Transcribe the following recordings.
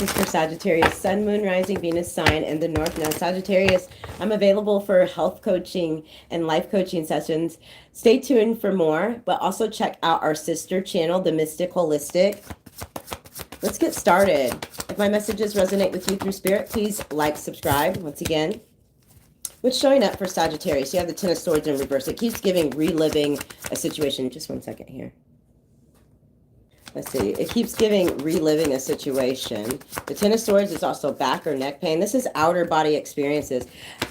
is for Sagittarius, Sun, Moon, Rising, Venus sign in the North Node. Sagittarius, I'm available for health coaching and life coaching sessions. Stay tuned for more, but also check out our sister channel, The Mystic Holistic. Let's get started. If my messages resonate with you through spirit, please like, subscribe. Once again, what's showing up for Sagittarius? You have the Ten of Swords in reverse. It keeps giving reliving a situation. Just one second here. Let's see. It keeps giving reliving a situation. The Ten of Swords is also back or neck pain. This is outer body experiences.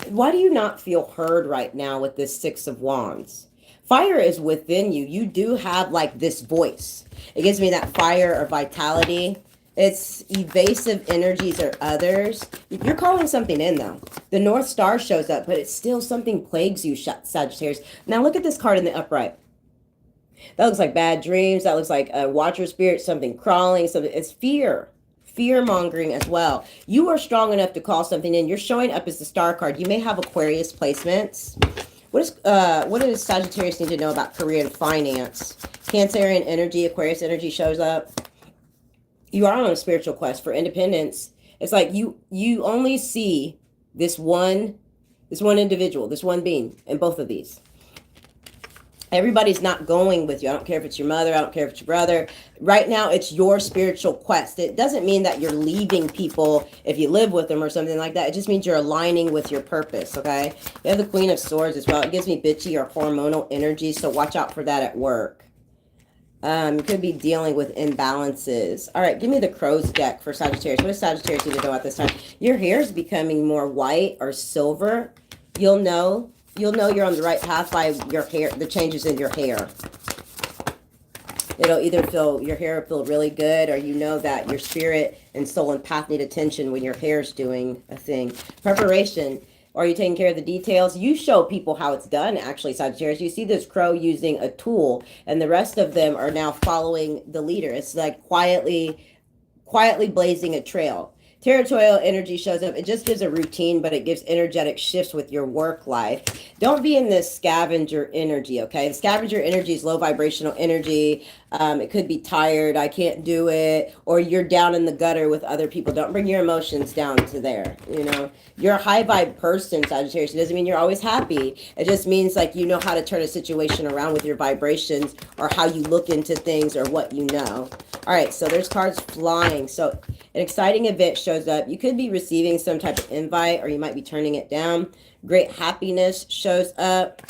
Why do you not feel heard right now with this Six of Wands? Fire is within you. You do have like this voice. It gives me that fire or vitality. It's evasive energies or others. You're calling something in though. The North Star shows up, but it's still something plagues you, Sagittarius. Now look at this card in the upright. That looks like bad dreams. That looks like a watcher spirit, something crawling. Something. It's fear. Fear mongering as well. You are strong enough to call something in. You're showing up as the star card. You may have Aquarius placements. What does Sagittarius need to know about career and finance? Cancerian energy, Aquarius energy shows up. You are on a spiritual quest for independence. It's like you only see this one individual, this one being in both of these. Everybody's not going with you. I don't care if it's your mother. I don't care if it's your brother. Right now, it's your spiritual quest. It doesn't mean that you're leaving people if you live with them or something like that. It just means you're aligning with your purpose, okay? You have the Queen of Swords as well. It gives me bitchy or hormonal energy, so watch out for that at work. You could be dealing with imbalances. All right, give me the Crow's deck for Sagittarius. What does Sagittarius need to know at this time? Your hair is becoming more white or silver. You'll know you're on the right path by your hair, the changes in your hair. It'll either your hair will feel really good, or you know that your spirit and soul and path need attention when your hair's doing a thing. Preparation. Are you taking care of the details? You show people how it's done, actually, Sagittarius. You see this crow using a tool, and the rest of them are now following the leader. It's like quietly blazing a trail. Territorial energy shows up. It just gives a routine, but it gives energetic shifts with your work life. Don't be in this scavenger energy, okay? The scavenger energy is low vibrational energy. It could be tired, I can't do it, or you're down in the gutter with other people. Don't bring your emotions down to there, you know? You're a high vibe person, Sagittarius. It doesn't mean you're always happy. It just means like you know how to turn a situation around with your vibrations, or how you look into things, or what you know. All right, so there's cards flying. So an exciting event shows up. You could be receiving some type of invite, or you might be turning it down. Great happiness shows up.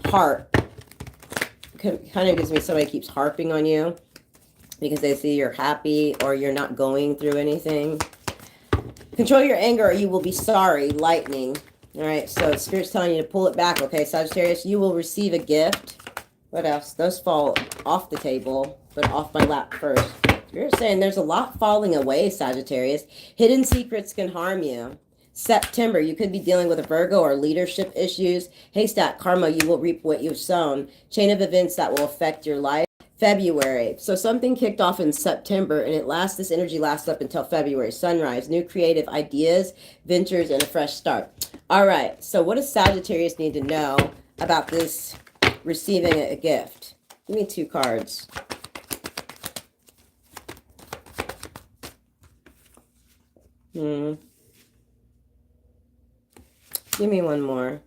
Heart. Kind of gives me somebody keeps harping on you because they see you're happy or you're not going through anything. Control your anger or you will be sorry. Lightning. All right, so Spirit's telling you to pull it back. Okay, Sagittarius, you will receive a gift. What else? Those fall off the table, but off my lap first. You're saying there's a lot falling away, Sagittarius. Hidden secrets can harm you. September, you could be dealing with a Virgo or leadership issues. Haystack, karma, you will reap what you've sown. Chain of events that will affect your life. February, so something kicked off in September, and this energy lasts up until February. Sunrise, new creative ideas, ventures, and a fresh start. All right, so what does Sagittarius need to know about this receiving a gift? Give me two cards. Give me one more.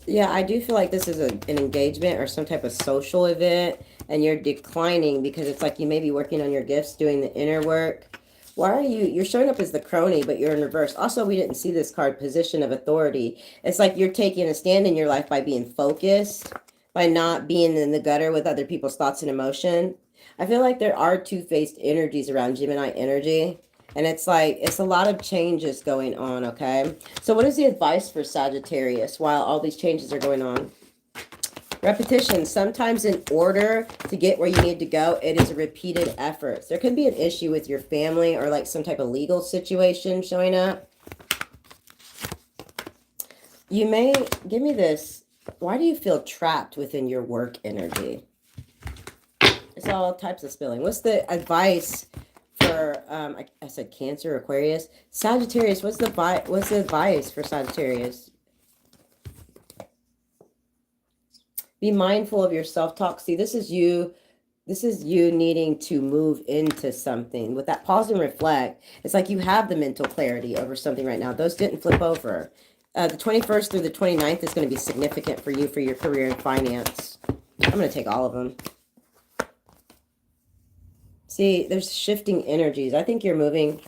Yeah, I do feel like this is an engagement or some type of social event, and you're declining because it's like you may be working on your gifts, doing the inner work. Why are you're showing up as the crony, but you're in reverse. Also, we didn't see this card, position of authority. It's like you're taking a stand in your life by being focused, by not being in the gutter with other people's thoughts and emotion. I feel like there are two-faced energies around Gemini energy. And it's like, it's a lot of changes going on, okay? So what is the advice for Sagittarius while all these changes are going on? Repetition. Sometimes in order to get where you need to go, it is repeated efforts. There could be an issue with your family or like some type of legal situation showing up. You may, give me this. Why do you feel trapped within your work energy? It's all types of spilling. What's the advice for, I said Cancer, Aquarius, Sagittarius? What's the advice for Sagittarius? Be mindful of your self-talk. See, this is you This is you needing to move into something. With that pause and reflect, it's like you have the mental clarity over something right now. Those didn't flip over. The 21st through the 29th is going to be significant for you for your career and finance. I'm going to take all of them. See, there's shifting energies. I think you're moving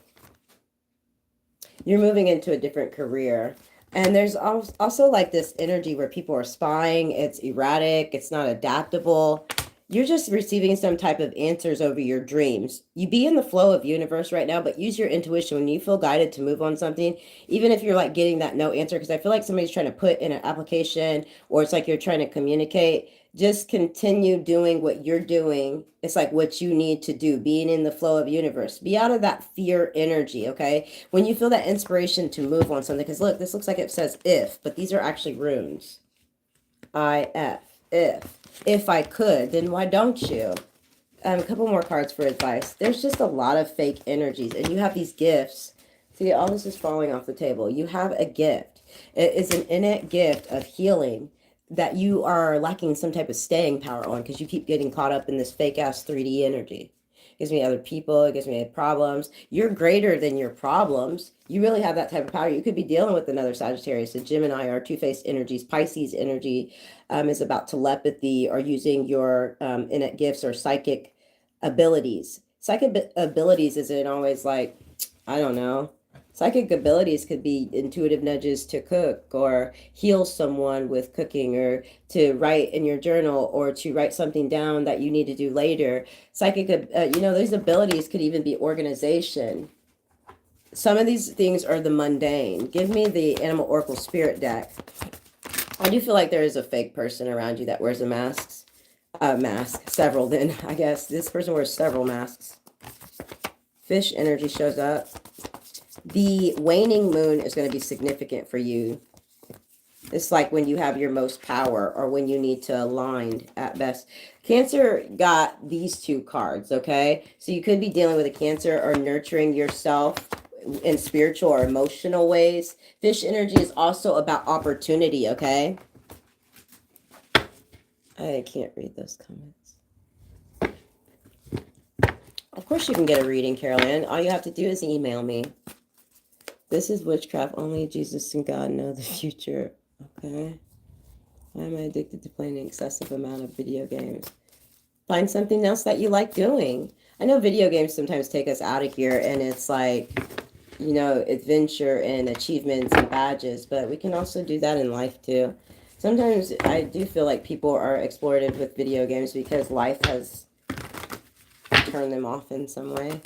into a different career. And there's also like this energy where people are spying. It's erratic. It's not adaptable. You're just receiving some type of answers over your dreams. You be in the flow of universe right now, but use your intuition when you feel guided to move on something, even if you're like getting that no answer, because I feel like somebody's trying to put in an application or it's like you're trying to communicate. Just continue doing what you're doing. It's like what you need to do, being in the flow of universe. Be out of that fear energy, okay? When you feel that inspiration to move on something, because look, this looks like it says if, but these are actually runes. If. If I could, then why don't you? A couple more cards for advice. There's just a lot of fake energies, and you have these gifts. See, all this is falling off the table. You have a gift. It is an innate gift of healing that you are lacking some type of staying power on because you keep getting caught up in this fake-ass 3D energy. It gives me other people. It gives me problems. You're greater than your problems. You really have that type of power. You could be dealing with another Sagittarius, a Gemini, or two-faced energies. Pisces energy is about telepathy or using your innate gifts or psychic abilities. Psychic abilities isn't always like, I don't know. Psychic abilities could be intuitive nudges to cook or heal someone with cooking or to write in your journal or to write something down that you need to do later. Psychic, these abilities could even be organization. Some of these things are the mundane. Give me the Animal Oracle Spirit deck. I do feel like there is a fake person around you that wears a mask. Several then, I guess. This person wears several masks. Fish energy shows up. The waning moon is going to be significant for you. It's like when you have your most power or when you need to align at best. Cancer got these two cards, okay? So you could be dealing with a Cancer or nurturing yourself in spiritual or emotional ways. Fish energy is also about opportunity, okay? I can't read those comments. Of course you can get a reading, Carolyn. All you have to do is email me. This is witchcraft. Only Jesus and God know the future. Okay. Why am I addicted to playing an excessive amount of video games? Find something else that you like doing. I know video games sometimes take us out of here and it's like, adventure and achievements and badges, but we can also do that in life too. Sometimes I do feel like people are exploited with video games because life has turned them off in some way.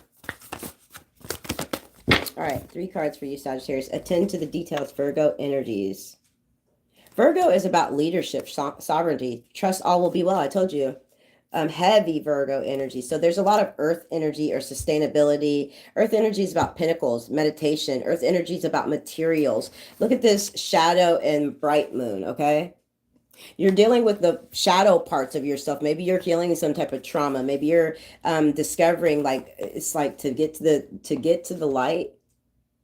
All right, 3 cards for you, Sagittarius. Attend to the details, Virgo energies. Virgo is about leadership, sovereignty. Trust all will be well. I told you. Heavy Virgo energy. So there's a lot of earth energy or sustainability. Earth energy is about pinnacles, meditation. Earth energy is about materials. Look at this shadow and bright moon, okay? You're dealing with the shadow parts of yourself. Maybe you're healing some type of trauma. Maybe you're discovering, like, it's like to get to the light,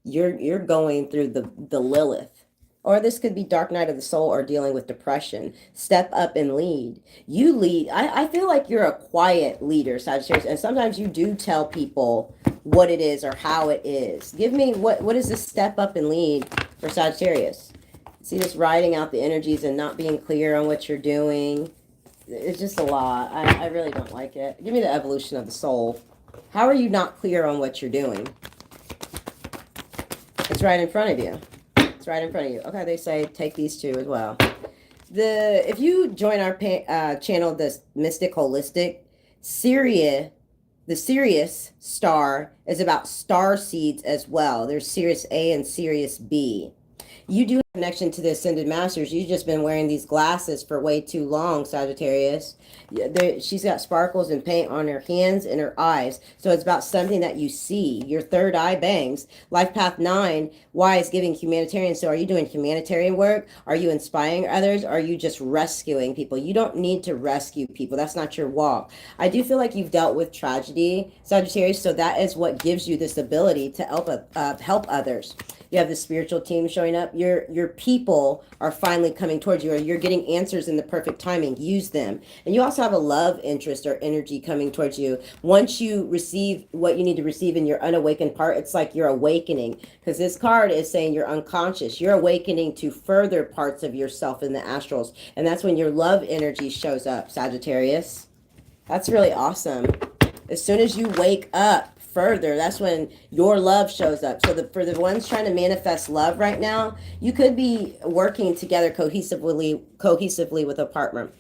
you're going through the Lilith. Or this could be dark night of the soul or dealing with depression. Step up and lead. You lead. I feel like you're a quiet leader, Sagittarius. And sometimes you do tell people what it is or how it is. Give me, what is this step up and lead for Sagittarius? See this riding out the energies and not being clear on what you're doing. It's just a lot. I really don't like it. Give me the evolution of the soul. How are you not clear on what you're doing? It's right in front of you. It's right in front of you. Okay, they say take these two as well. If you join our channel, the Mystic Holistic, the Sirius star is about star seeds as well. There's Sirius A and Sirius B. You do have a connection to the Ascended Masters. You've just been wearing these glasses for way too long, Sagittarius. She's got sparkles and paint on her hands and her eyes. So it's about something that you see. Your third eye bangs. Life Path 9, why is giving humanitarian. So are you doing humanitarian work? Are you inspiring others? Are you just rescuing people? You don't need to rescue people. That's not your walk. I do feel like you've dealt with tragedy, Sagittarius. So that is what gives you this ability to help others. You have the spiritual team showing up. Your people are finally coming towards you, or you're getting answers in the perfect timing. Use them. And you also have a love interest or energy coming towards you. Once you receive what you need to receive in your unawakened part, it's like you're awakening, because this card is saying you're unconscious. You're awakening to further parts of yourself in the astrals. And that's when your love energy shows up, Sagittarius. That's really awesome. As soon as you wake up further, that's when your love shows up. So for the ones trying to manifest love right now, you could be working together cohesively with a partner.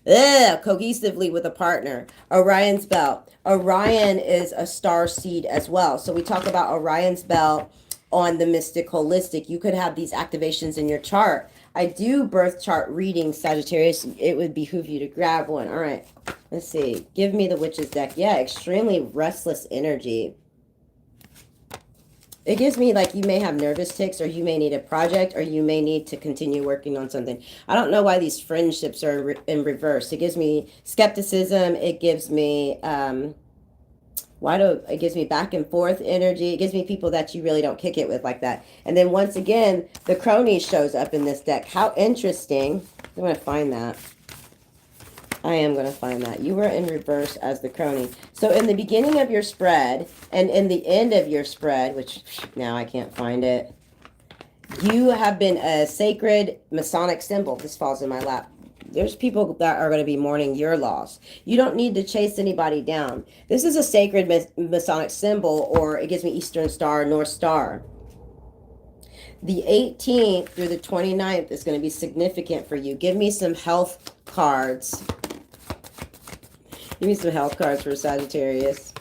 Cohesively with a partner. Orion's belt. Orion is a star seed as well. So we talk about Orion's belt on the Mystic Holistic. You could have these activations in your chart. I do birth chart readings, Sagittarius. It would behoove you to grab one. All right. Let's see. Give me the Witch's deck. Yeah, extremely restless energy. It gives me like you may have nervous tics, or you may need a project, or you may need to continue working on something. I don't know why these friendships are in reverse. It gives me skepticism. It gives me it gives me back and forth energy. It gives me people that you really don't kick it with like that. And then once again, the crony shows up in this deck. How interesting. I'm going to find that. I am going to find that. You were in reverse as the crony. So in the beginning of your spread and in the end of your spread, which now I can't find it, you have been a sacred Masonic symbol. This falls in my lap. There's people that are going to be mourning your loss. You don't need to chase anybody down. This is a sacred Masonic symbol, or it gives me Eastern Star, North Star. The 18th through the 29th is going to be significant for you. Give me some health cards. Give me some health cards for Sagittarius.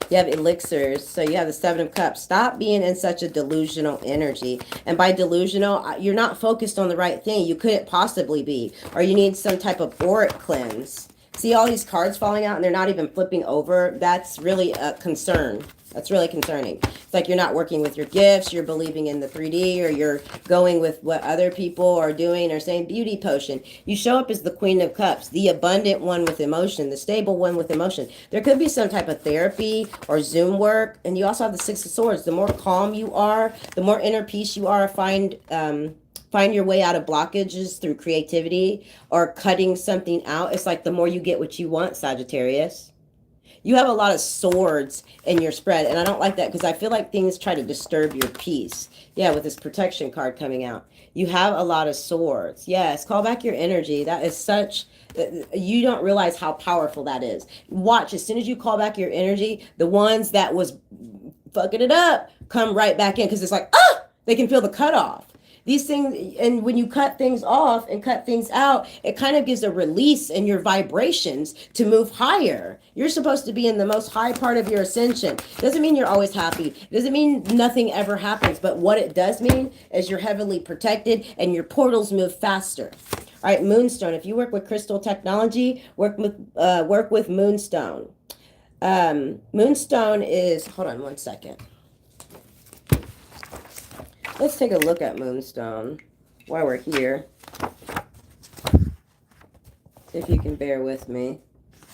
You have elixirs. So you have the Seven of Cups. Stop being in such a delusional energy. And by delusional, you're not focused on the right thing. You couldn't possibly be. Or you need some type of auric cleanse. See all these cards falling out and they're not even flipping over? That's really a concern. That's really concerning. It's like you're not working with your gifts, you're believing in the 3D, or you're going with what other people are doing or saying beauty potion. You show up as the Queen of Cups, the abundant one with emotion, the stable one with emotion. There could be some type of therapy or Zoom work. And you also have the Six of Swords. The more calm you are, the more inner peace you are, find your way out of blockages through creativity or cutting something out. It's like the more you get what you want, Sagittarius. You have a lot of swords in your spread, and I don't like that because I feel like things try to disturb your peace. Yeah, with this protection card coming out. You have a lot of swords. Yes, call back your energy. That is such... You don't realize how powerful that is. Watch, as soon as you call back your energy, the ones that was fucking it up come right back in, because it's like, they can feel the cutoff. These things, and when you cut things off and cut things out, it kind of gives a release in your vibrations to move higher. You're supposed to be in the most high part of your ascension. Doesn't mean you're always happy. Doesn't mean nothing ever happens. But what it does mean is you're heavily protected and your portals move faster. All right, Moonstone. If you work with crystal technology, work with Moonstone. Moonstone is, hold on one second. Let's take a look at Moonstone while we're here. If you can bear with me.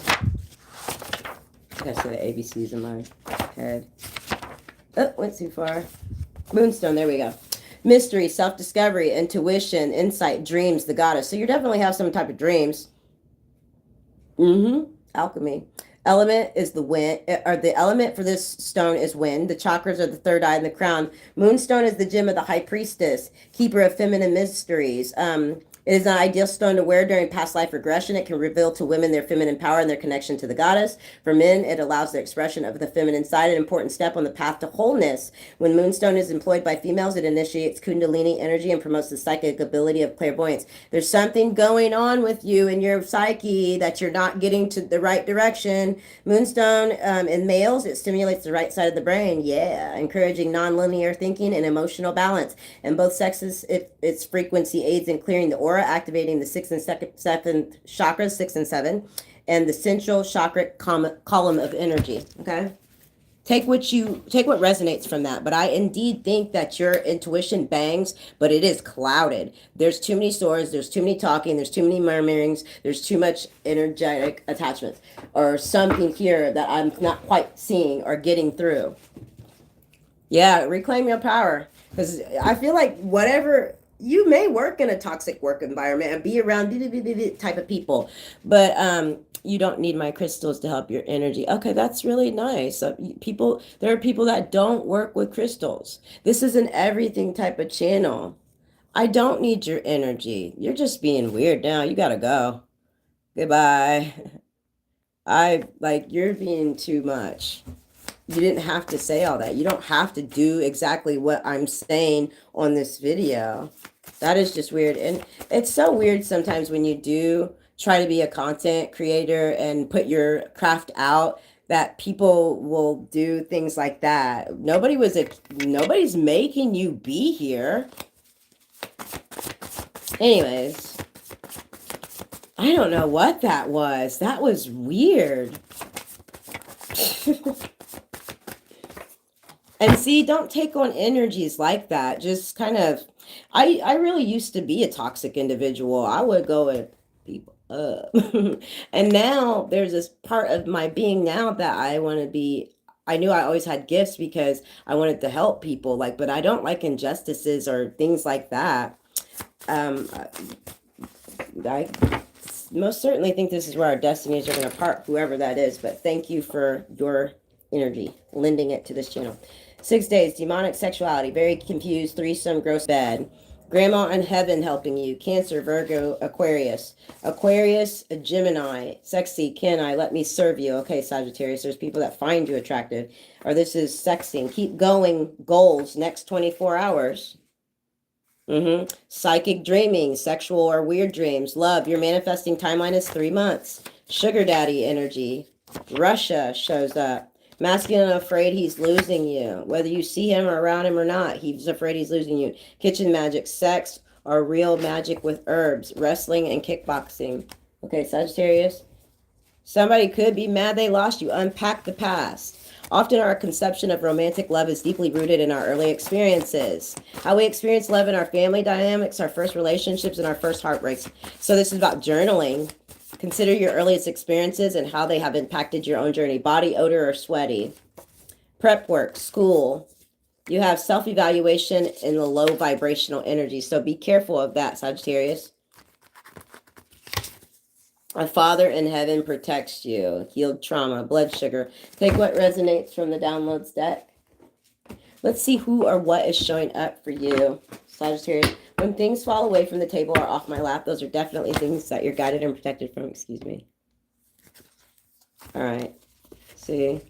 I gotta say the ABCs in my head. Oh, went too far. Moonstone, there we go. Mystery, self-discovery, intuition, insight, dreams, the goddess. So you definitely have some type of dreams. Alchemy. Element is the wind, or the element for this stone is wind. The chakras are the third eye and the crown. Moonstone is the gem of the high priestess, keeper of feminine mysteries. It is an ideal stone to wear during past life regression. It can reveal to women their feminine power and their connection to the goddess. For men, it allows the expression of the feminine side, an important step on the path to wholeness. When Moonstone is employed by females, it initiates Kundalini energy and promotes the psychic ability of clairvoyance. There's something going on with you in your psyche that you're not getting to the right direction. Moonstone, in males, it stimulates the right side of the brain. Yeah, encouraging nonlinear thinking and emotional balance. In both sexes, its frequency aids in clearing the aura, activating the 6th and 7th chakras, 6 and 7, and the central chakra column of energy. Okay, take what resonates from that. But I indeed think that your intuition bangs, but it is clouded. There's too many swords, there's too many talking, there's too many murmurings, there's too much energetic attachments, or something here that I'm not quite seeing or getting through. Yeah, reclaim your power. Because I feel like whatever you may work in a toxic work environment and be around type of people, but you don't need my crystals to help your energy. Okay, that's really nice. People, there are people that don't work with crystals. This is an everything type of channel. I don't need your energy. You're just being weird now. You gotta go. Goodbye. I like you're being too much. You didn't have to say all that. You don't have to do exactly what I'm saying on this video. That is just weird. And it's so weird sometimes when you do try to be a content creator and put your craft out that people will do things like that. Nobody's making you be here. Anyways, I don't know what that was. That was weird. And see, don't take on energies like that. Just kind of, I really used to be a toxic individual. I would go and people up. And now there's this part of my being now that I want to be. I knew I always had gifts because I wanted to help people, like, but I don't like injustices or things like that. Um, I most certainly think this is where our destinies are going to part, whoever that is. But thank you for your energy, lending it to this channel. 6 days, demonic sexuality, very confused, threesome, gross bad. Grandma in heaven helping you. Cancer, Virgo, Aquarius. Aquarius, a Gemini. Sexy, can I? Let me serve you. Okay, Sagittarius, there's people that find you attractive. Or this is sexing. Keep going. Goals, next 24 hours. Psychic dreaming, sexual or weird dreams. Love, your manifesting timeline is 3 months. Sugar daddy energy. Russia shows up. Masculine afraid he's losing you. Whether you see him or around him or not, he's afraid he's losing you. Kitchen magic, sex or real magic with herbs. Wrestling and kickboxing. Okay, Sagittarius. Somebody could be mad they lost you. Unpack the past. Often our conception of romantic love is deeply rooted in our early experiences. How we experience love in our family dynamics, our first relationships, and our first heartbreaks. So this is about journaling. Consider your earliest experiences and how they have impacted your own journey. Body odor or sweaty. Prep work, school. You have self-evaluation in the low vibrational energy. So be careful of that, Sagittarius. Our Father in heaven protects you. Healed trauma, blood sugar. Take what resonates from the downloads deck. Let's see who or what is showing up for you, Sagittarius. When things fall away from the table or off my lap, those are definitely things that you're guided and protected from. Excuse me. All right. See,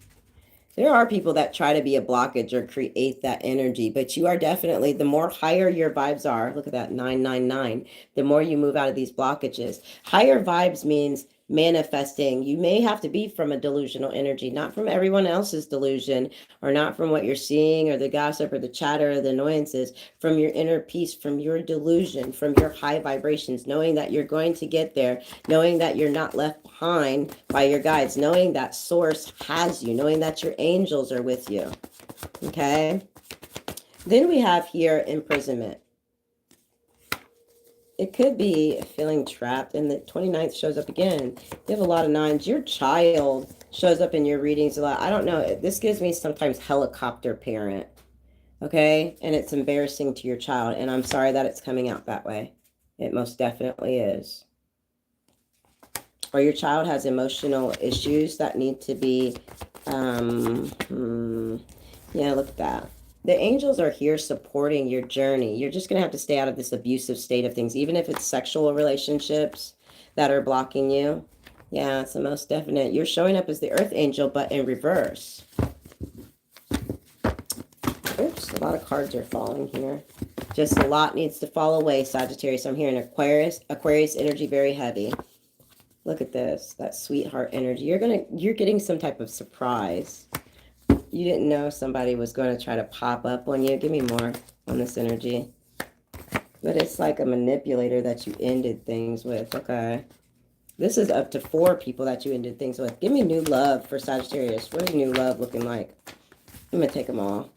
there are people that try to be a blockage or create that energy, but you are definitely, the more higher your vibes are, look at that 999, the more you move out of these blockages. Higher vibes means manifesting. You may have to be from a delusional energy, not from everyone else's delusion, or not from what you're seeing or the gossip or the chatter or the annoyances, from your inner peace, from your delusion, from your high vibrations, knowing that you're going to get there, knowing that you're not left behind by your guides, knowing that source has you, knowing that your angels are with you. Okay. Then we have here imprisonment. It could be feeling trapped, and the 29th shows up again. You have a lot of nines. Your child shows up in your readings a lot. I don't know. This gives me sometimes helicopter parent. Okay. And it's embarrassing to your child. And I'm sorry that it's coming out that way. It most definitely is. Or your child has emotional issues that need to be, yeah, look at that. The angels are here supporting your journey. You're just going to have to stay out of this abusive state of things, even if it's sexual relationships that are blocking you. Yeah, it's the most definite. You're showing up as the earth angel, but in reverse. Oops, a lot of cards are falling here. Just a lot needs to fall away, Sagittarius. I'm hearing Aquarius energy very heavy. Look at this, that sweetheart energy. You're getting some type of surprise. You didn't know somebody was going to try to pop up on you. Give me more on this energy. But it's like a manipulator that you ended things with. Okay. This is up to 4 people that you ended things with. Give me new love for Sagittarius. What is new love looking like? I'm going to take them all.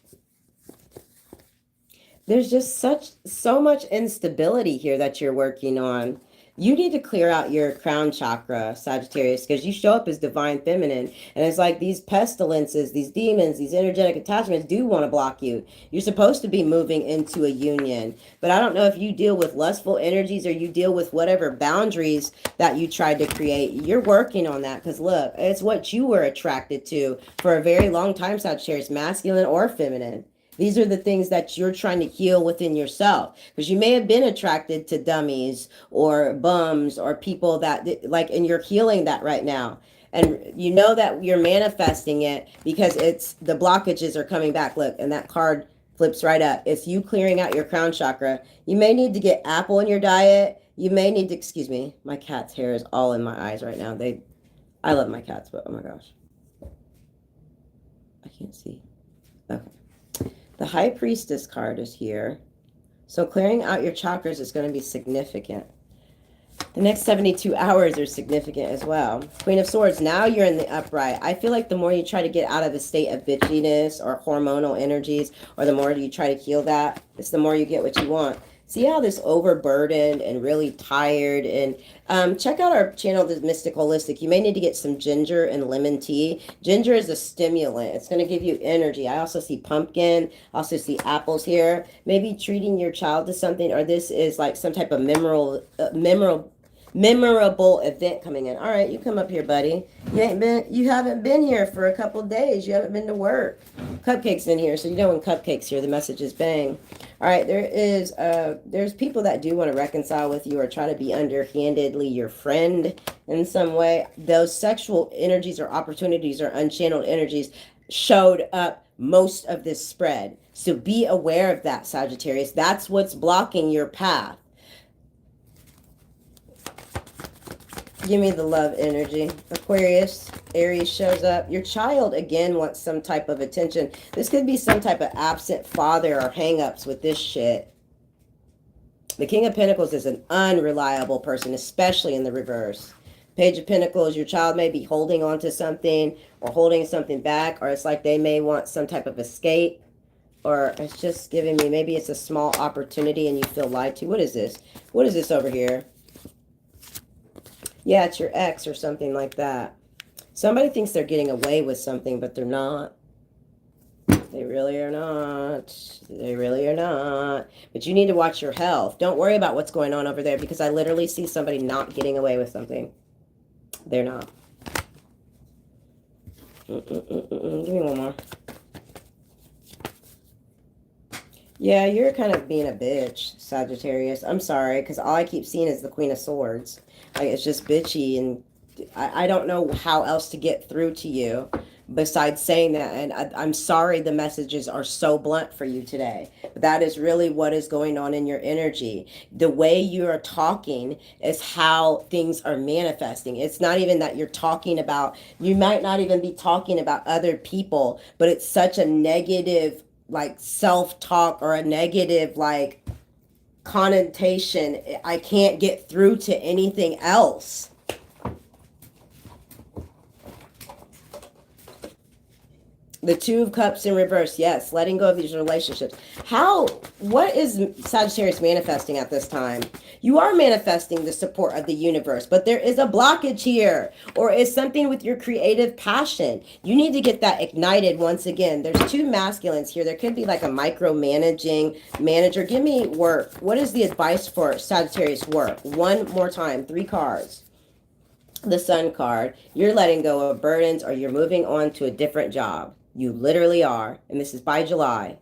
There's just so much instability here that you're working on. You need to clear out your crown chakra, Sagittarius, because you show up as divine feminine. And it's like these pestilences, these demons, these energetic attachments do want to block you. You're supposed to be moving into a union. But I don't know if you deal with lustful energies or you deal with whatever boundaries that you tried to create. You're working on that because look, it's what you were attracted to for a very long time, Sagittarius, masculine or feminine. These are the things that you're trying to heal within yourself, because you may have been attracted to dummies or bums or people that like, and you're healing that right now. And you know that you're manifesting it because it's the blockages are coming back. Look, and that card flips right up. It's you clearing out your crown chakra. You may need to get apple in your diet. You may need to, excuse me, my cat's hair is all in my eyes right now. I love my cats, but oh my gosh. I can't see. Okay. The High Priestess card is here. So clearing out your chakras is going to be significant. The next 72 hours are significant as well. Queen of Swords, now you're in the upright. I feel like the more you try to get out of the state of bitchiness or hormonal energies, or the more you try to heal that, it's the more you get what you want. See how this overburdened and really tired, and check out our channel, The Mystic Holistic. You may need to get some ginger and lemon tea. Ginger is a stimulant. It's going to give you energy. I also see pumpkin. I also see apples here. Maybe treating your child to something, or this is like some type of memorable event coming in. All right, you come up here, buddy. You haven't been here for a couple days. You haven't been to work. Cupcakes in here, so you know when cupcakes here, the message is bang. All right, there's people that do want to reconcile with you or try to be underhandedly your friend in some way. Those sexual energies or opportunities or unchanneled energies showed up most of this spread. So be aware of that, Sagittarius. That's what's blocking your path. Give me the love energy. Aquarius, Aries shows up. Your child, again, wants some type of attention. This could be some type of absent father or hang-ups with this shit. The King of Pentacles is an unreliable person, especially in the reverse. Page of Pentacles, your child may be holding on to something or holding something back, or it's like they may want some type of escape, or it's just giving me, maybe it's a small opportunity and you feel lied to. What is this? What is this over here? Yeah, it's your ex or something like that. Somebody thinks they're getting away with something, but they're not. They really are not. They really are not. But you need to watch your health. Don't worry about what's going on over there, because I literally see somebody not getting away with something. They're not. Give me one more. Yeah, you're kind of being a bitch, Sagittarius. I'm sorry, because all I keep seeing is the Queen of Swords. Like, it's just bitchy, and I don't know how else to get through to you besides saying that. And I'm sorry the messages are so blunt for you today. But that is really what is going on in your energy. The way you are talking is how things are manifesting. It's not even that you're talking about, you might not even be talking about other people, but it's such a negative, like, self-talk, or a negative, like, connotation. I can't get through to anything else. The Two of Cups in reverse. Yes, letting go of these relationships. What is Sagittarius manifesting at this time? You are manifesting the support of the universe, but there is a blockage here, or is something with your creative passion. You need to get that ignited once again. There's two masculines here. There could be like a micromanaging manager. Give me work. What is the advice for Sagittarius work? One more time. 3 cards. The Sun card. You're letting go of burdens, or you're moving on to a different job. You literally are. And this is by July.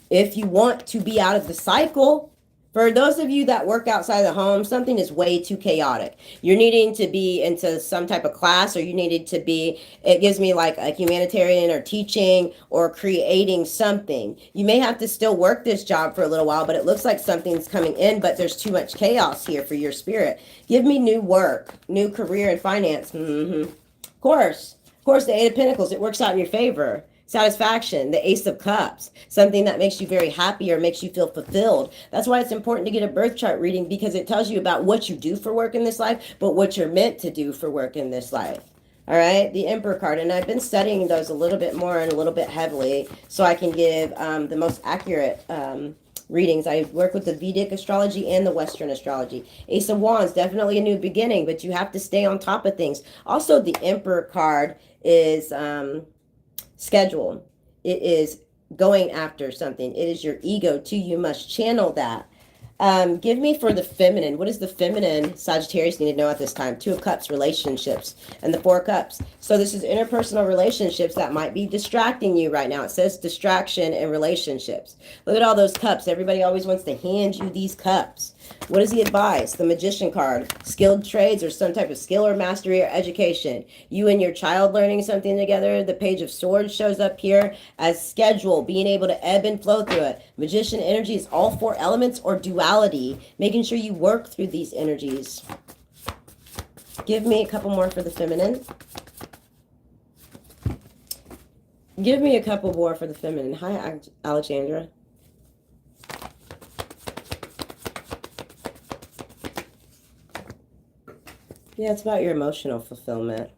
If you want to be out of the cycle, for those of you that work outside the home, something is way too chaotic. You're needing to be into some type of class, or you needed to be, it gives me like a humanitarian or teaching or creating something. You may have to still work this job for a little while, but it looks like something's coming in, but there's too much chaos here for your spirit. Give me new work, new career and finance. Of course, the Eight of Pentacles, it works out in your favor. Satisfaction, the Ace of Cups, something that makes you very happy or makes you feel fulfilled. That's why it's important to get a birth chart reading, because it tells you about what you do for work in this life, but what you're meant to do for work in this life. All right, the Emperor card, and I've been studying those a little bit more and a little bit heavily, so I can give the most accurate readings. I work with the Vedic astrology and the Western astrology. Ace of Wands, definitely a new beginning, but you have to stay on top of things. Also, the Emperor card is schedule. It is going after something. It is your ego too. You must channel that. Give me for the feminine. What does the feminine Sagittarius need to know at this time? Two of Cups, relationships, and the Four of Cups. So this is interpersonal relationships that might be distracting you right now. It says distraction and relationships. Look at all those cups. Everybody always wants to hand you these cups. What is the advice? The Magician card. Skilled trades or some type of skill or mastery or education. You and your child learning something together. The Page of Swords shows up here as schedule, being able to ebb and flow through it. Magician energy is all four elements or duality, making sure you work through these energies. Give me a couple more for the feminine. Give me a couple more for the feminine. Hi, Alexandra. Yeah, it's about your emotional fulfillment.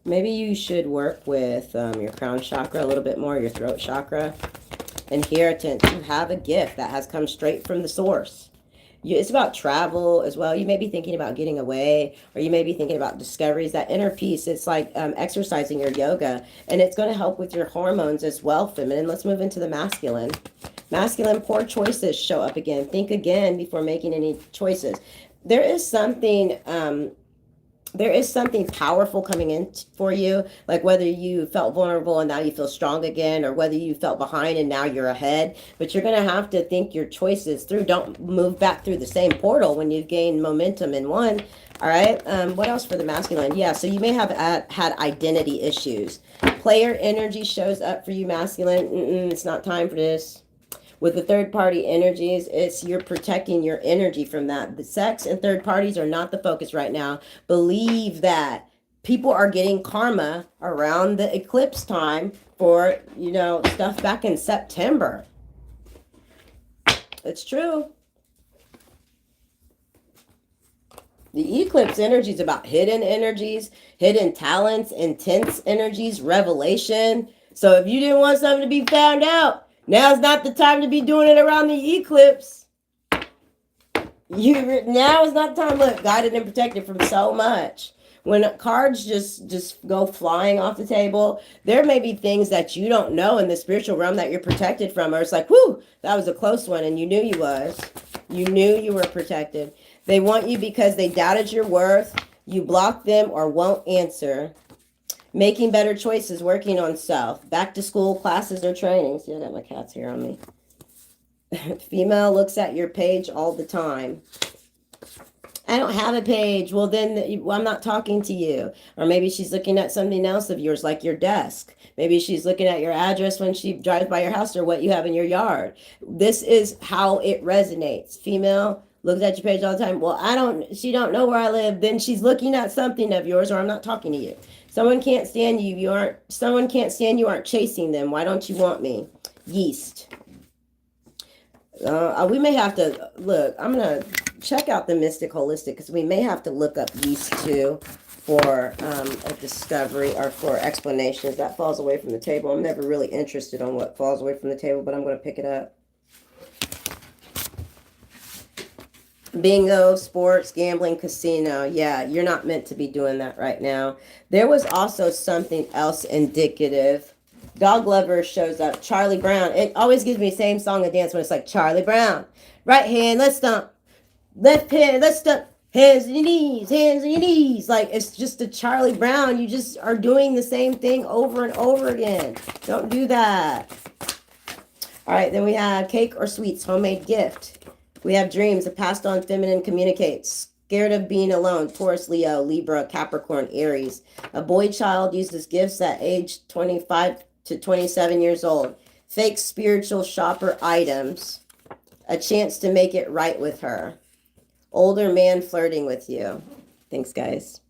Maybe you should work with your crown chakra a little bit more, your throat chakra. Inheritance. You have a gift that has come straight from the source. It's about travel as well. You may be thinking about getting away, or you may be thinking about discoveries. That inner peace, it's like exercising your yoga, and it's going to help with your hormones as well, feminine. Let's move into the masculine. Masculine, poor choices show up again. Think again before making any choices. There is something powerful coming in for you, like whether you felt vulnerable and now you feel strong again, or whether you felt behind and now you're ahead. But you're going to have to think your choices through. Don't move back through the same portal when you've gained momentum in one. All right. What else for the masculine? Yeah, so you may have had identity issues. Player energy shows up for you, masculine. It's not time for this. With the third party energies, it's you're protecting your energy from that. The sex and third parties are not the focus right now. Believe that people are getting karma around the eclipse time for, stuff back in September. It's true. The eclipse energy is about hidden energies, hidden talents, intense energies, revelation. So if you didn't want something to be found out, now's not the time to be doing it around the eclipse. Now is not the time. Look, guided and protected from so much. When cards just go flying off the table, there may be things that you don't know in the spiritual realm that you're protected from. Or it's like, whoo, that was a close one, and you knew you was. You knew you were protected. They want you because they doubted your worth. You block them or won't answer. Making better choices, working on self. Back to school, classes, or trainings. Yeah, I got my cats here on me. Female looks at your page all the time. I don't have a page. Well, then I'm not talking to you. Or maybe she's looking at something else of yours, like your desk. Maybe she's looking at your address when she drives by your house, or what you have in your yard. This is how it resonates. Female looks at your page all the time. Well, she don't know where I live. Then she's looking at something of yours, or I'm not talking to you. Someone can't stand you. Someone can't stand you. Aren't chasing them. Why don't you want me? Yeast. We may have to look. I'm gonna check out the Mystic Holistic, because we may have to look up yeast too for a discovery or for explanations. That falls away from the table. I'm never really interested on what falls away from the table, but I'm going to pick it up. Bingo, sports, gambling, casino. Yeah, you're not meant to be doing that right now. There was also something else indicative. Dog lover shows up. Charlie Brown. It always gives me the same song and dance when it's like Charlie Brown. Right hand, let's stomp. Left hand, let's stomp. Hands on your knees, hands on your knees. Like, it's just a Charlie Brown. You just are doing the same thing over and over again. Don't do that. All right, then we have cake or sweets, homemade gift. We have dreams, a passed on feminine communicates. Scared of being alone, Taurus, Leo, Libra, Capricorn, Aries. A boy child uses gifts at age 25 to 27 years old. Fake spiritual shopper items. A chance to make it right with her. Older man flirting with you. Thanks, guys.